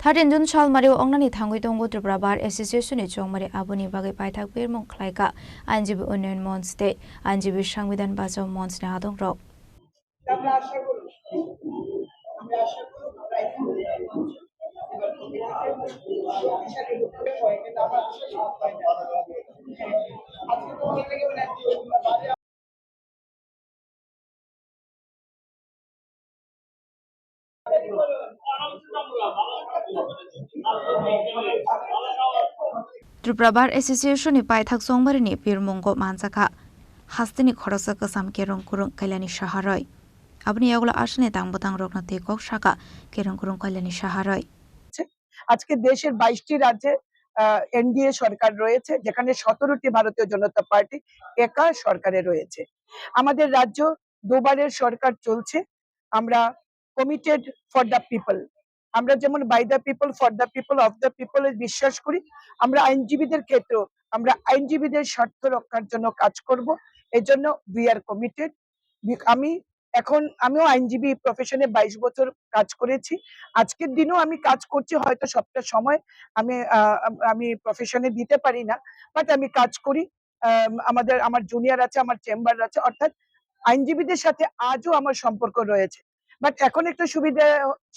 13 Jun Chalmari Ongnani Thangui Tongo Tripura Bar Association ni Chongmari Abuni Bagai Paithak Birmong Khlaika Anjibi Union Mons Day Anjibi Sangbidan Bajo Mons na Adong Rok Tripura Bar Association ni Paithak Chongmari ni Birmongo Mansaka Hastini Khorosa Kasam Kerong Kurung Kailani Shaharoi Abni Yagula Ashne Tangbotang Rokna Tekok Shaka Kerong Kurung Kailani Shaharoi আজকে দেশের 22টি রাজ্যে NDA সরকার রয়েছে, যেখানে 17টি ভারতীয় জনতা party একা সরকারে রয়েছে। আমাদের রাজ্য দুবারের সরকার চলছে। আমরা কমিটেড ফর দ্য পিপল, আমরা যেমন by the people, for the people, of the people বিশ্বাস করি। আমরা আইনজীবীদের ক্ষেত্রেও আমরা আইনজীবীদের স্বার্থ রক্ষার জন্য কাজ করব। এর জন্য উই আর কমিটেড। আমিও আইনজীবী প্রফেশনে 22 বছর কাজ করেছি। আজকের দিনেও আমি কাজ করছি, হয়তো সবটা সময় আমি প্রফেশনে দিতে পারি না, বাট আমি কাজ করি। আমার জুনিয়র আছে, আমার চেম্বার আছে, অর্থাৎ আইনজীবীদের সাথে আজও আমার সম্পর্ক রয়েছে। বাট এখন একটা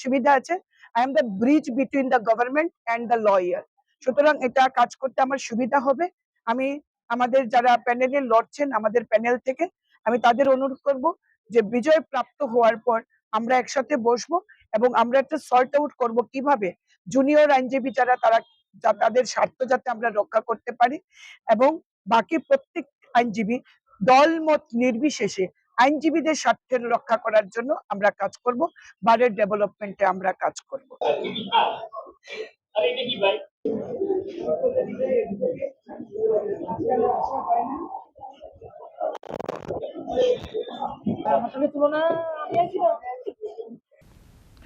সুবিধা আছে, I am the bridge between the government and the lawyer. সুতরাং এটা কাজ করতে আমার সুবিধা হবে। আমি আমাদের যারা প্যানেলে লড়ছেন, আমাদের প্যানেল থেকে আমি তাদের অনুরোধ করব যে বিজয় প্রাপ্ত হওয়ার পর আমরা একসাথে বসবো এবং আমরা একটা সর্ট আউট করব কিভাবে জুনিয়র আইনজীবী যারা তাদের স্বার্থ যাতে আমরা রক্ষা করতে পারি এবং বাকি প্রত্যেক আইনজীবী দলমত নির্বিশেষে আইনজীবীদের স্বার্থের রক্ষা করার জন্য আমরা কাজ করব। বারের ডেভেলপমেন্টে আমরা কাজ করব।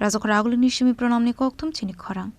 Razok Ragul ni Shimi Pronamni Koktum Chini Khorang